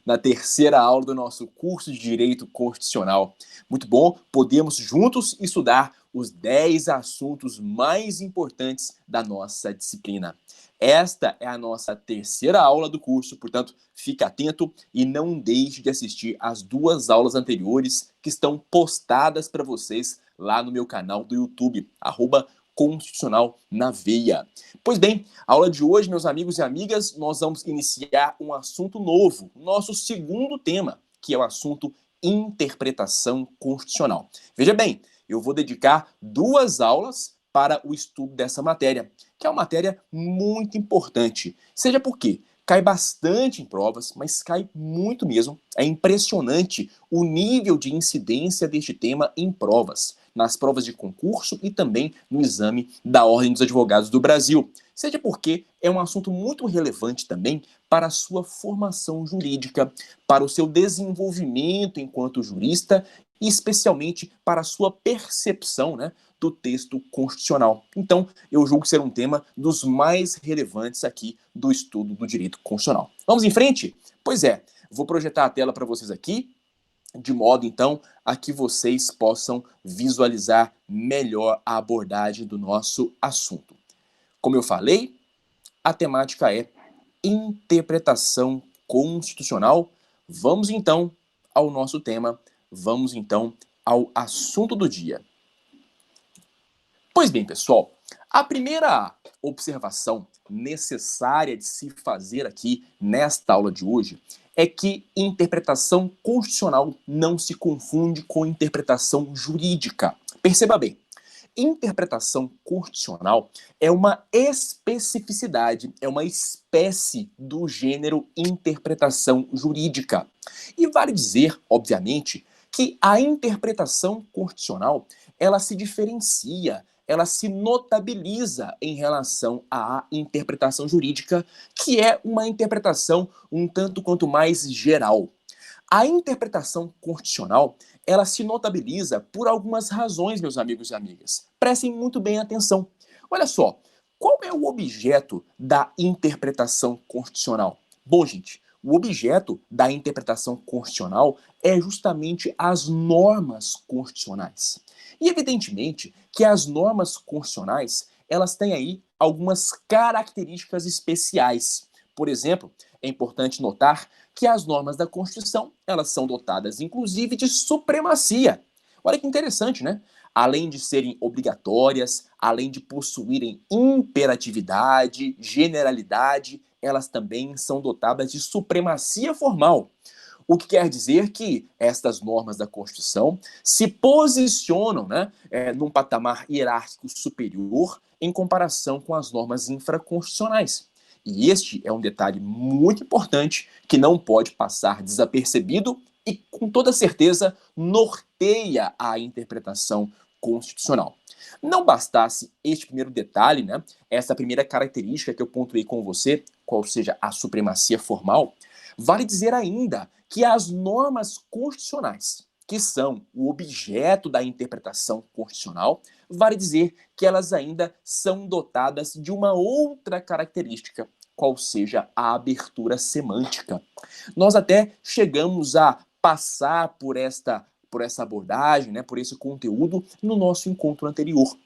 na terceira aula do nosso curso de Direito Constitucional. Muito bom, podemos juntos estudar os 10 assuntos mais importantes da nossa disciplina. Esta é a nossa terceira aula do curso, portanto, fique atento e não deixe de assistir as 2 aulas anteriores que estão postadas para vocês lá no meu canal do YouTube, @Constitucional na Veia. Pois bem, a aula de hoje, meus amigos e amigas, nós vamos iniciar um assunto novo, nosso segundo tema, que é o assunto interpretação constitucional. Veja bem, eu vou dedicar 2 aulas para o estudo dessa matéria, que é uma matéria muito importante. Seja porque cai bastante em provas, mas cai muito mesmo. É impressionante o nível de incidência deste tema em provas, nas provas de concurso e também no exame da Ordem dos Advogados do Brasil. Seja porque é um assunto muito relevante também para a sua formação jurídica, para o seu desenvolvimento enquanto jurista e especialmente para a sua percepção, do texto constitucional. Então, eu julgo ser um tema dos mais relevantes aqui do estudo do direito constitucional. Vamos em frente? Pois é, vou projetar a tela para vocês aqui, de modo, então, a que vocês possam visualizar melhor a abordagem do nosso assunto. Como eu falei, a temática é interpretação constitucional. Vamos, então, ao nosso tema, vamos, então, ao assunto do dia. Pois bem, pessoal, a primeira observação necessária de se fazer aqui nesta aula de hoje é que interpretação constitucional não se confunde com interpretação jurídica. Perceba bem, interpretação constitucional é uma especificidade, é uma espécie do gênero interpretação jurídica. E vale dizer, obviamente, que a interpretação constitucional, ela se diferencia, ela se notabiliza em relação à interpretação jurídica, que é uma interpretação um tanto quanto mais geral. A interpretação constitucional, ela se notabiliza por algumas razões, meus amigos e amigas. Prestem muito bem atenção. Olha só, qual é o objeto da interpretação constitucional? Bom, gente, o objeto da interpretação constitucional é justamente as normas constitucionais. E evidentemente que as normas constitucionais, elas têm aí algumas características especiais. Por exemplo, é importante notar que as normas da Constituição, elas são dotadas, inclusive, de supremacia. Olha que interessante, né? Além de serem obrigatórias, além de possuírem imperatividade, generalidade, elas também são dotadas de supremacia formal. O que quer dizer que estas normas da Constituição se posicionam, num patamar hierárquico superior em comparação com as normas infraconstitucionais. E este é um detalhe muito importante que não pode passar desapercebido e, com toda certeza, norteia a interpretação constitucional. Não bastasse este primeiro detalhe, essa primeira característica que eu pontuei com você, qual seja a supremacia formal, vale dizer ainda que as normas constitucionais, que são o objeto da interpretação constitucional, vale dizer que elas ainda são dotadas de uma outra característica, qual seja a abertura semântica. Nós até chegamos a passar por essa abordagem, por esse conteúdo no nosso encontro anterior.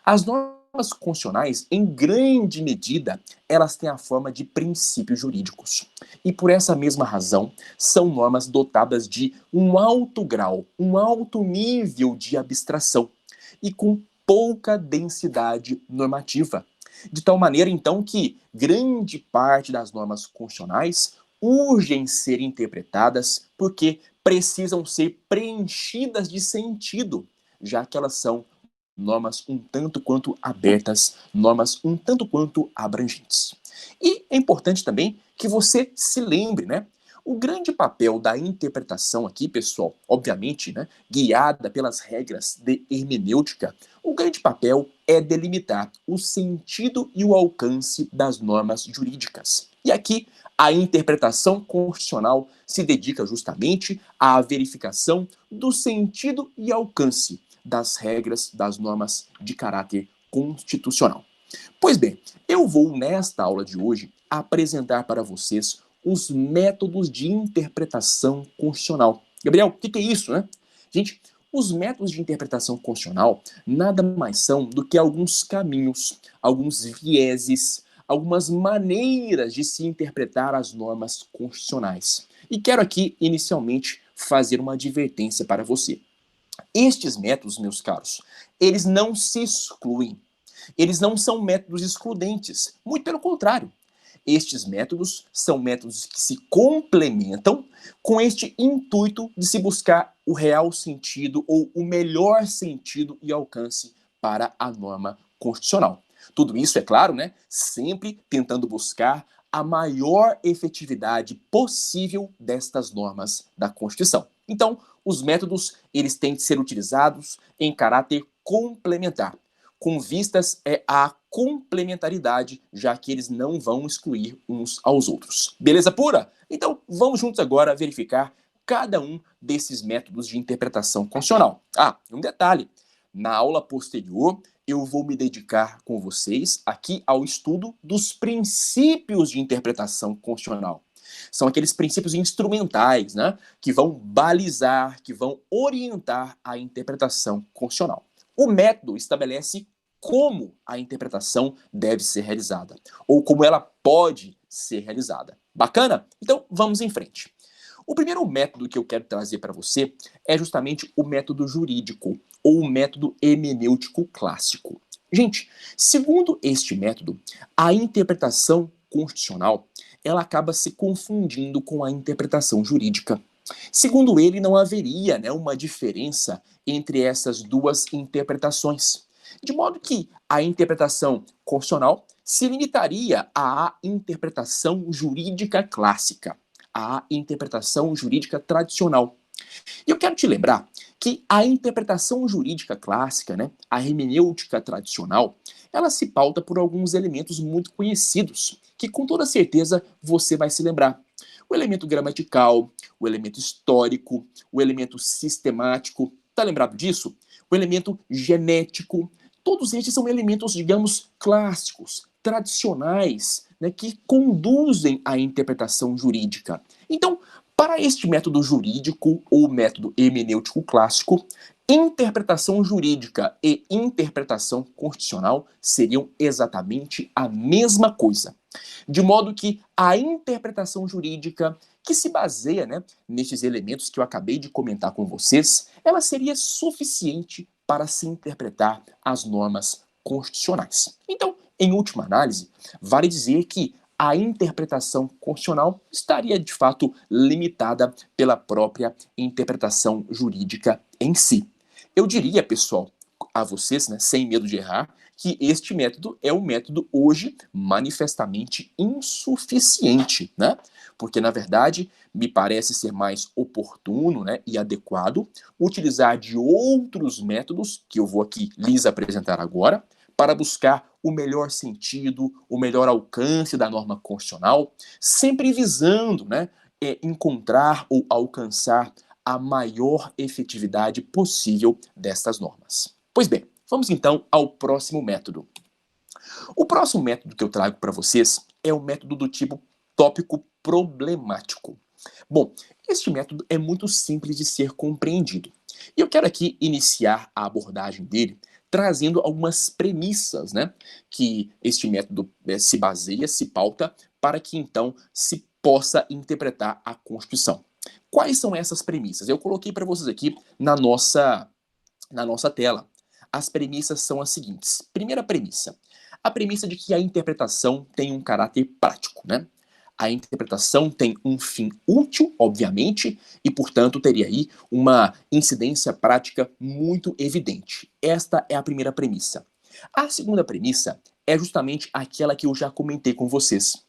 As normas constitucionais, em grande medida, elas têm a forma de princípios jurídicos. E por essa mesma razão, são normas dotadas de um alto grau, um alto nível de abstração e com pouca densidade normativa. De tal maneira, então, que grande parte das normas constitucionais urgem ser interpretadas porque precisam ser preenchidas de sentido, já que elas são normas um tanto quanto abertas, normas um tanto quanto abrangentes. E é importante também que você se lembre, o grande papel da interpretação aqui, pessoal, obviamente, guiada pelas regras de hermenêutica, o grande papel é delimitar o sentido e o alcance das normas jurídicas. E aqui, a interpretação constitucional se dedica justamente à verificação do sentido e alcance das regras, das normas de caráter constitucional. Pois bem, eu vou, nesta aula de hoje, apresentar para vocês os métodos de interpretação constitucional. Gabriel, o que é isso, né? Gente, os métodos de interpretação constitucional nada mais são do que alguns caminhos, alguns vieses, algumas maneiras de se interpretar as normas constitucionais. E quero aqui, inicialmente, fazer uma advertência para você. Estes métodos, meus caros, eles não se excluem. Eles não são métodos excludentes. Muito pelo contrário. Estes métodos são métodos que se complementam com este intuito de se buscar o real sentido ou o melhor sentido e alcance para a norma constitucional. Tudo isso, é claro, né, sempre tentando buscar a maior efetividade possível destas normas da Constituição. Então, os métodos, eles têm de ser utilizados em caráter complementar, com vistas à complementaridade, já que eles não vão excluir uns aos outros. Beleza pura? Então, vamos juntos agora verificar cada um desses métodos de interpretação constitucional. Ah, um detalhe, na aula posterior, eu vou me dedicar com vocês aqui ao estudo dos princípios de interpretação constitucional. São aqueles princípios instrumentais, né, que vão balizar, que vão orientar a interpretação constitucional. O método estabelece como a interpretação deve ser realizada, ou como ela pode ser realizada. Bacana? Então, vamos em frente. O primeiro método que eu quero trazer para você é justamente o método jurídico, ou o método hermenêutico clássico. Gente, segundo este método, a interpretação constitucional, ela acaba se confundindo com a interpretação jurídica. Segundo ele, não haveria, né, uma diferença entre essas duas interpretações. De modo que a interpretação constitucional se limitaria à interpretação jurídica clássica, à interpretação jurídica tradicional. E eu quero te lembrar que a interpretação jurídica clássica, né, a hermenêutica tradicional, ela se pauta por alguns elementos muito conhecidos, que com toda certeza você vai se lembrar. O elemento gramatical, o elemento histórico, o elemento sistemático, tá lembrado disso? O elemento genético, todos estes são elementos, digamos, clássicos, tradicionais, né, que conduzem à interpretação jurídica. Então, para este método jurídico ou método hermenêutico clássico, interpretação jurídica e interpretação constitucional seriam exatamente a mesma coisa. De modo que a interpretação jurídica, que se baseia, né, nestes elementos que eu acabei de comentar com vocês, ela seria suficiente para se interpretar as normas constitucionais. Então, em última análise, vale dizer que a interpretação constitucional estaria, de fato, limitada pela própria interpretação jurídica em si. Eu diria, pessoal, a vocês, né, sem medo de errar, que este método é um método hoje manifestamente insuficiente, né? Porque, na verdade, me parece ser mais oportuno, né, e adequado utilizar de outros métodos, que eu vou aqui lhes apresentar agora, para buscar o melhor sentido, o melhor alcance da norma constitucional, sempre visando, né, encontrar ou alcançar a maior efetividade possível destas normas. Pois bem, vamos então ao próximo método. O próximo método que eu trago para vocês é o método do tipo tópico problemático. Bom, este método é muito simples de ser compreendido. E eu quero aqui iniciar a abordagem dele trazendo algumas premissas, né, que este método se baseia, se pauta, para que então se possa interpretar a Constituição. Quais são essas premissas? Eu coloquei para vocês aqui na nossa tela. As premissas são as seguintes. Primeira premissa, a premissa de que a interpretação tem um caráter prático, né? A interpretação tem um fim útil, obviamente, e, portanto, teria aí uma incidência prática muito evidente. Esta é a primeira premissa. A segunda premissa é justamente aquela que eu já comentei com vocês.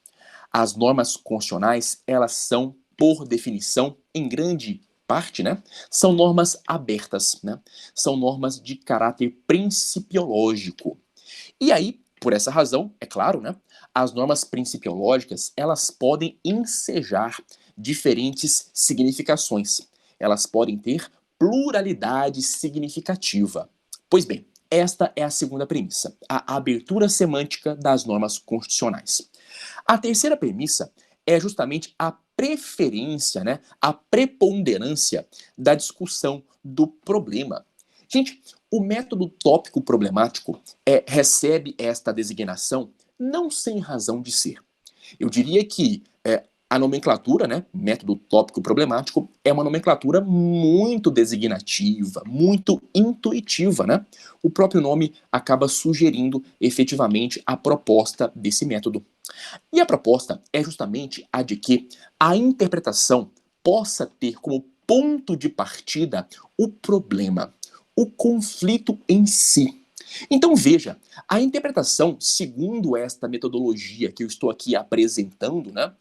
As normas constitucionais, elas são, por definição, em grande parte, né, são normas abertas, né? São normas de caráter principiológico. E aí, por essa razão, é claro, né, as normas principiológicas, elas podem ensejar diferentes significações. Elas podem ter pluralidade significativa. Pois bem, esta é a segunda premissa, a abertura semântica das normas constitucionais. A terceira premissa é justamente a preferência, né, a preponderância da discussão do problema. Gente, o método tópico problemático recebe esta designação não sem razão de ser. Eu diria que a nomenclatura, né, método tópico problemático, é uma nomenclatura muito designativa, muito intuitiva, né? O próprio nome acaba sugerindo efetivamente a proposta desse método. E a proposta é justamente a de que a interpretação possa ter como ponto de partida o problema, o conflito em si. Então veja, a interpretação, segundo esta metodologia que eu estou aqui apresentando, né,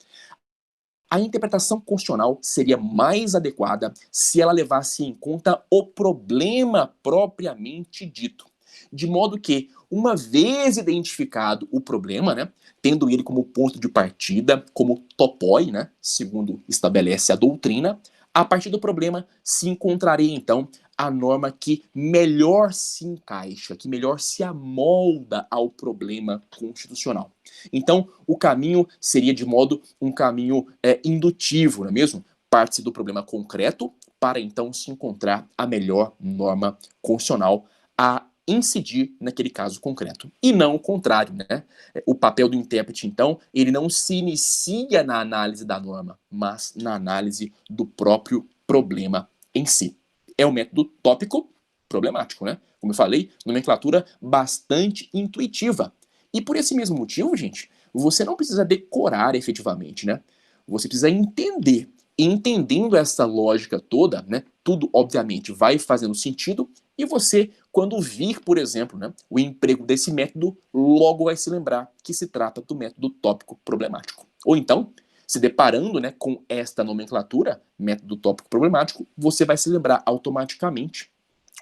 a interpretação constitucional seria mais adequada se ela levasse em conta o problema propriamente dito. De modo que, uma vez identificado o problema, né, tendo ele como ponto de partida, como topoi, né, segundo estabelece a doutrina, a partir do problema se encontraria então a norma que melhor se encaixa, que melhor se amolda ao problema constitucional. Então, o caminho seria de modo um caminho indutivo, não é mesmo? Parte-se do problema concreto para então se encontrar a melhor norma constitucional a incidir naquele caso concreto. E não o contrário, né? O papel do intérprete, então, ele não se inicia na análise da norma, mas na análise do próprio problema em si. É um método tópico problemático, né? Como eu falei, nomenclatura bastante intuitiva. E por esse mesmo motivo, gente, você não precisa decorar efetivamente, né? Você precisa entender. E entendendo essa lógica toda, né, tudo obviamente vai fazendo sentido e você, quando vir, por exemplo, né, o emprego desse método, logo vai se lembrar que se trata do método tópico problemático. Ou então, se deparando, né, com esta nomenclatura, método tópico problemático, você vai se lembrar automaticamente,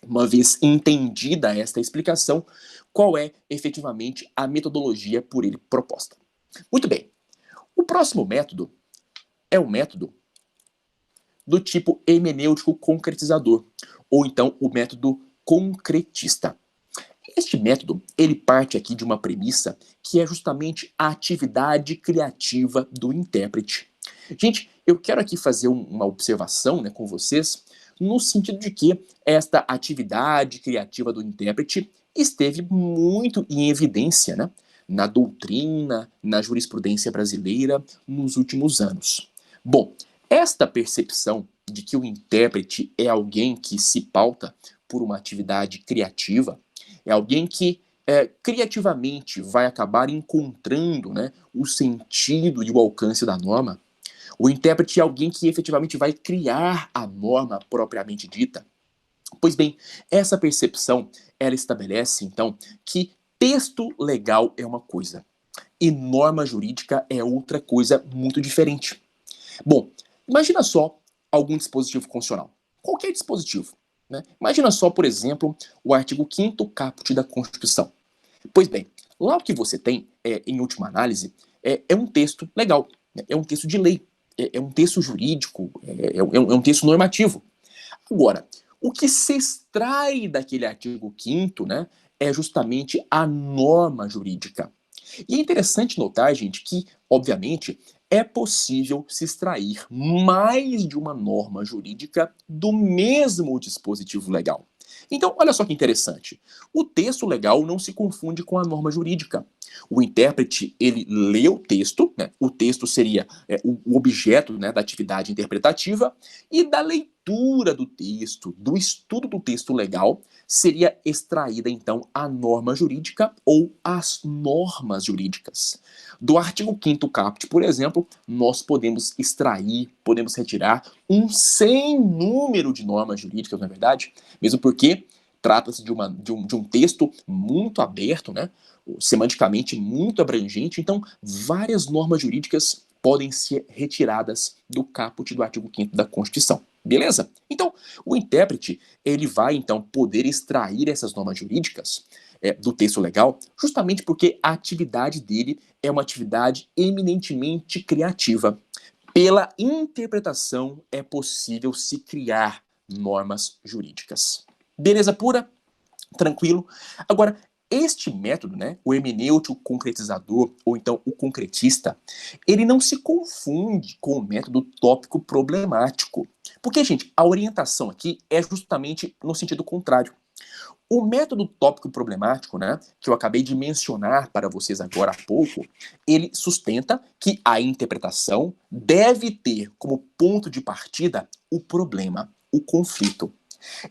uma vez entendida esta explicação, qual é efetivamente a metodologia por ele proposta. Muito bem. O próximo método é o método do tipo hermenêutico concretizador, ou então o método concretista. Este método, ele parte aqui de uma premissa que é justamente a atividade criativa do intérprete. Gente, eu quero aqui fazer uma observação, né, com vocês, no sentido de que esta atividade criativa do intérprete esteve muito em evidência, né, na doutrina, na jurisprudência brasileira nos últimos anos. Bom, esta percepção de que o intérprete é alguém que se pauta por uma atividade criativa, é alguém que criativamente vai acabar encontrando, né, o sentido e o alcance da norma. O intérprete é alguém que efetivamente vai criar a norma propriamente dita. Pois bem, essa percepção, ela estabelece, então, que texto legal é uma coisa e norma jurídica é outra coisa muito diferente. Bom, imagina só algum dispositivo constitucional. Qualquer dispositivo. Né? Imagina só, por exemplo, o artigo 5º caput da Constituição. Pois bem, lá o que você tem, em última análise, é um texto legal, né? É um texto de lei, é um texto jurídico, é um texto normativo. Agora, o que se extrai daquele artigo 5º, né, é justamente a norma jurídica. E é interessante notar, gente, que, obviamente, é possível se extrair mais de uma norma jurídica do mesmo dispositivo legal. Então, olha só que interessante. O texto legal não se confunde com a norma jurídica. O intérprete, ele lê o texto seria o objeto, né, da atividade interpretativa, e da leitura do texto, do estudo do texto legal, seria extraída, então, a norma jurídica ou as normas jurídicas. Do artigo 5º caput, por exemplo, nós podemos extrair, podemos retirar um sem número de normas jurídicas, não é verdade? Mesmo porque trata-se de um texto muito aberto, né? Semanticamente muito abrangente, então várias normas jurídicas podem ser retiradas do caput do artigo 5º da Constituição. Beleza? Então, o intérprete, ele vai então poder extrair essas normas jurídicas do texto legal, justamente porque a atividade dele é uma atividade eminentemente criativa. Pela interpretação é possível se criar normas jurídicas. Beleza pura? Tranquilo? Agora, Este método, né, o hermenêutico concretizador, ou então o concretista, ele não se confunde com o método tópico problemático. Porque, gente, a orientação aqui é justamente no sentido contrário. O método tópico problemático, né, que eu acabei de mencionar para vocês agora há pouco, ele sustenta que a interpretação deve ter como ponto de partida o problema, o conflito.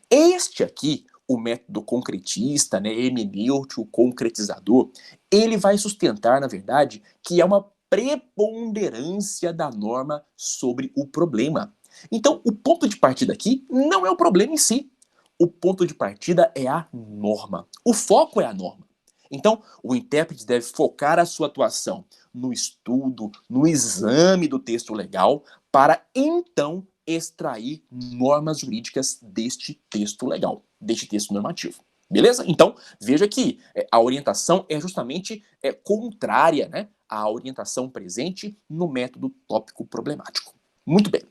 Este aqui, o método concretista, né, hermenêutico concretizador, ele vai sustentar, na verdade, que é uma preponderância da norma sobre o problema. Então, o ponto de partida aqui não é o problema em si. O ponto de partida é a norma. O foco é a norma. Então, o intérprete deve focar a sua atuação no estudo, no exame do texto legal, para então extrair normas jurídicas deste texto legal, deste texto normativo. Beleza? Então, veja que a orientação é justamente contrária, né, à orientação presente no método tópico problemático. Muito bem.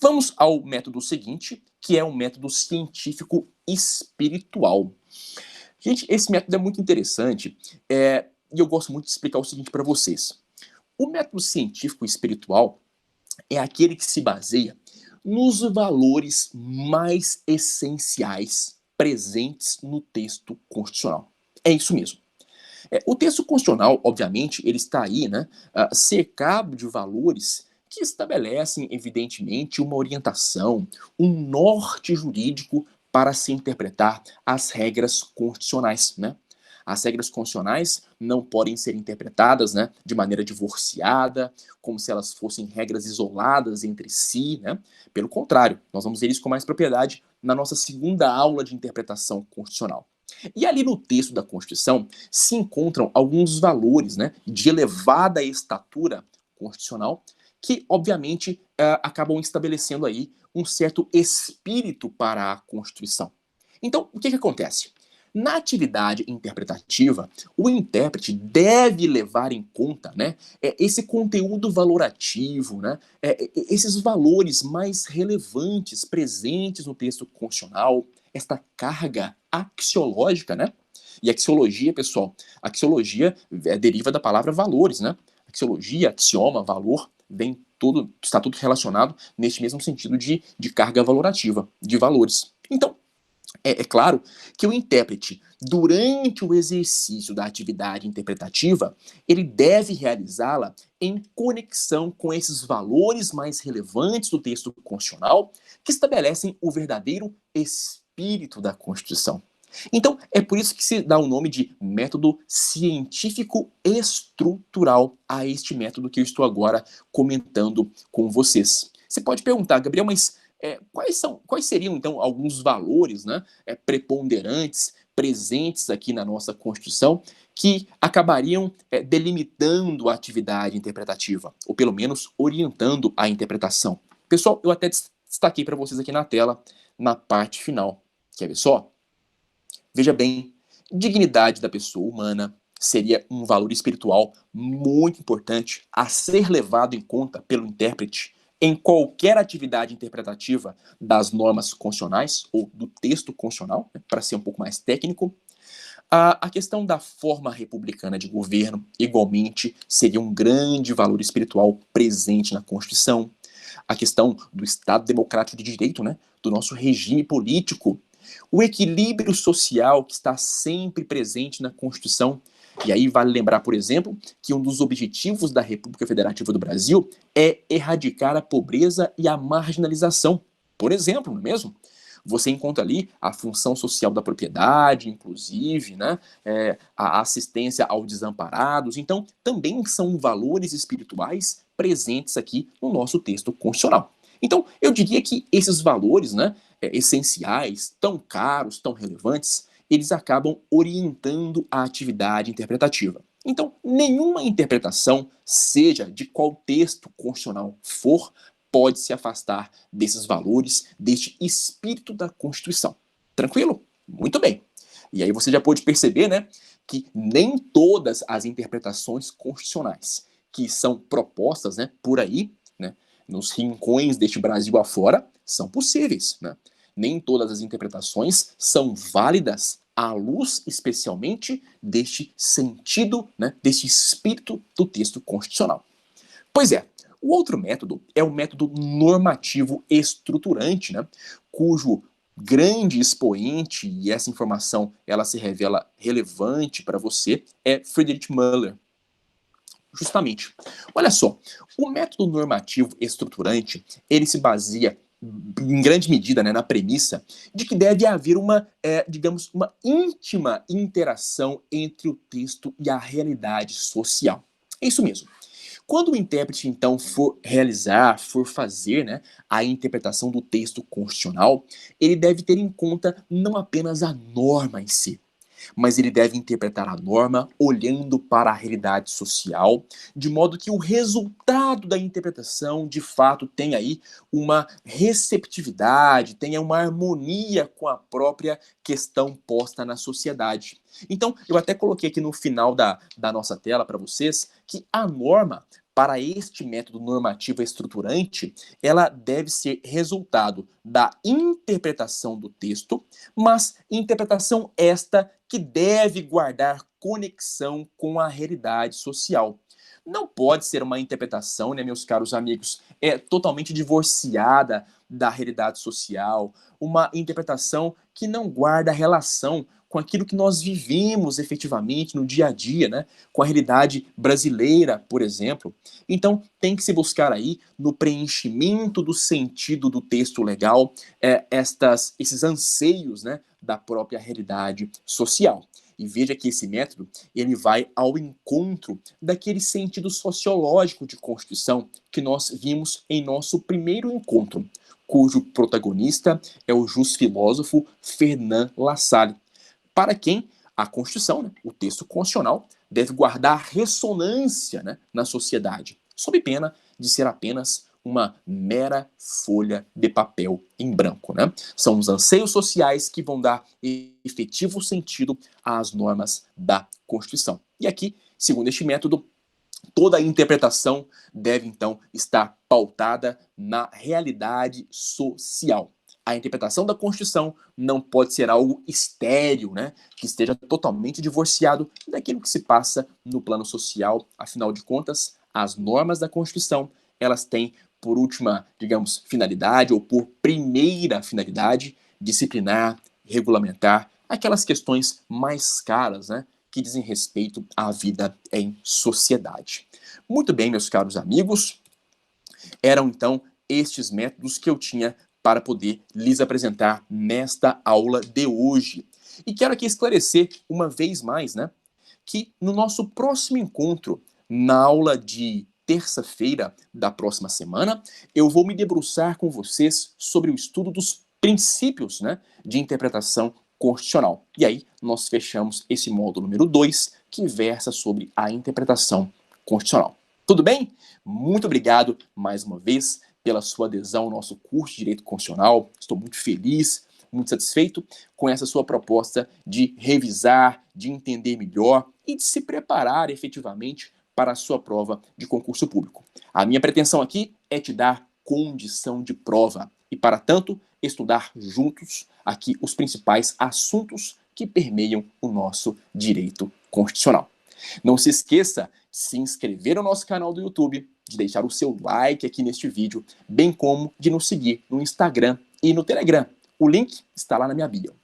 Vamos ao método seguinte, que é o método científico espiritual. Gente, esse método é muito interessante e eu gosto muito de explicar o seguinte para vocês. O método científico espiritual é aquele que se baseia nos valores mais essenciais presentes no texto constitucional. É isso mesmo. O texto constitucional, obviamente, ele está aí, né, cercado de valores que estabelecem, evidentemente, uma orientação, um norte jurídico para se interpretar as regras constitucionais, né? As regras constitucionais não podem ser interpretadas, né, de maneira divorciada, como se elas fossem regras isoladas entre si, né? Pelo contrário, nós vamos ver isso com mais propriedade na nossa segunda aula de interpretação constitucional. E ali no texto da Constituição se encontram alguns valores, né, de elevada estatura constitucional que, obviamente, acabam estabelecendo aí um certo espírito para a Constituição. Então, o que acontece? Na atividade interpretativa, o intérprete deve levar em conta, né, esse conteúdo valorativo, né, esses valores mais relevantes presentes no texto constitucional, esta carga axiológica, né? E axiologia, pessoal, axiologia deriva da palavra valores, né? Axiologia, axioma, valor, vem todo, está tudo relacionado neste mesmo sentido de carga valorativa, de valores. Então, é claro que o intérprete, durante o exercício da atividade interpretativa, ele deve realizá-la em conexão com esses valores mais relevantes do texto constitucional que estabelecem o verdadeiro espírito da Constituição. Então, é por isso que se dá o nome de método científico estrutural a este método que eu estou agora comentando com vocês. Você pode perguntar, Gabriel, mas quais seriam, então, alguns valores, né, preponderantes, presentes aqui na nossa Constituição, que acabariam delimitando a atividade interpretativa, ou pelo menos orientando a interpretação? Pessoal, eu até destaquei para vocês aqui na tela, na parte final. Quer ver só? Veja bem, dignidade da pessoa humana seria um valor espiritual muito importante a ser levado em conta pelo intérprete em qualquer atividade interpretativa das normas constitucionais ou do texto constitucional, né, para ser um pouco mais técnico. A questão da forma republicana de governo, igualmente, seria um grande valor espiritual presente na Constituição. A questão do Estado democrático de direito, né, do nosso regime político, o equilíbrio social que está sempre presente na Constituição. E aí vale lembrar, por exemplo, que um dos objetivos da República Federativa do Brasil é erradicar a pobreza e a marginalização. Por exemplo, não é mesmo? Você encontra ali a função social da propriedade, inclusive, né? A assistência aos desamparados. Então, também são valores espirituais presentes aqui no nosso texto constitucional. Então, eu diria que esses valores, né, essenciais, tão caros, tão relevantes, eles acabam orientando a atividade interpretativa. Então, nenhuma interpretação, seja de qual texto constitucional for, pode se afastar desses valores, deste espírito da Constituição. Tranquilo? Muito bem. E aí você já pode perceber, né, que nem todas as interpretações constitucionais que são propostas, né, por aí, né, nos rincões deste Brasil afora, são possíveis, né? Nem todas as interpretações são válidas à luz, especialmente, deste sentido, né, deste espírito do texto constitucional. Pois é, o outro método é o método normativo estruturante, né, cujo grande expoente, e essa informação ela se revela relevante para você, é Friedrich Müller. Justamente. Olha só, o método normativo estruturante, ele se baseia em grande medida, né, na premissa de que deve haver uma, digamos, uma íntima interação entre o texto e a realidade social. É isso mesmo. Quando o intérprete, então, for fazer, né, a interpretação do texto constitucional, ele deve ter em conta não apenas a norma em si, mas ele deve interpretar a norma olhando para a realidade social, de modo que o resultado da interpretação, de fato, tenha aí uma receptividade, tenha uma harmonia com a própria questão posta na sociedade. Então, eu até coloquei aqui no final da nossa tela para vocês que a norma, para este método normativo estruturante, ela deve ser resultado da interpretação do texto, mas interpretação esta que deve guardar conexão com a realidade social. Não pode ser uma interpretação, né, meus caros amigos, totalmente divorciada da realidade social, uma interpretação que não guarda relação com aquilo que nós vivemos efetivamente no dia a dia, né? Com a realidade brasileira, por exemplo. Então, tem que se buscar aí, no preenchimento do sentido do texto legal, esses anseios, né, da própria realidade social. E veja que esse método ele vai ao encontro daquele sentido sociológico de Constituição que nós vimos em nosso primeiro encontro, cujo protagonista é o filósofo Fernand Lassalle, para quem a Constituição, né, o texto constitucional, deve guardar ressonância, né, na sociedade, sob pena de ser apenas uma mera folha de papel em branco. Né? São os anseios sociais que vão dar efetivo sentido às normas da Constituição. E aqui, segundo este método, toda a interpretação deve, então, estar pautada na realidade social. A interpretação da Constituição não pode ser algo estéril, né, que esteja totalmente divorciado daquilo que se passa no plano social. Afinal de contas, as normas da Constituição, elas têm por última, digamos, finalidade, ou por primeira finalidade, disciplinar, regulamentar aquelas questões mais caras, né, que dizem respeito à vida em sociedade. Muito bem, meus caros amigos, eram então estes métodos que eu tinha para poder lhes apresentar nesta aula de hoje. E quero aqui esclarecer uma vez mais, né, que no nosso próximo encontro, na aula de terça-feira da próxima semana, eu vou me debruçar com vocês sobre o estudo dos princípios, né, de interpretação constitucional. E aí nós fechamos esse módulo número 2, que versa sobre a interpretação constitucional. Tudo bem? Muito obrigado mais uma vez pela sua adesão ao nosso curso de Direito Constitucional. Estou muito feliz, muito satisfeito com essa sua proposta de revisar, de entender melhor e de se preparar efetivamente para a sua prova de concurso público. A minha pretensão aqui é te dar condição de prova e, para tanto, estudar juntos aqui os principais assuntos que permeiam o nosso direito constitucional. Não se esqueça de se inscrever no nosso canal do YouTube, de deixar o seu like aqui neste vídeo, bem como de nos seguir no Instagram e no Telegram. O link está lá na minha bio.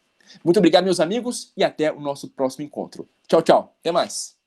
Muito obrigado, meus amigos, e até o nosso próximo encontro. Tchau, tchau. Até mais.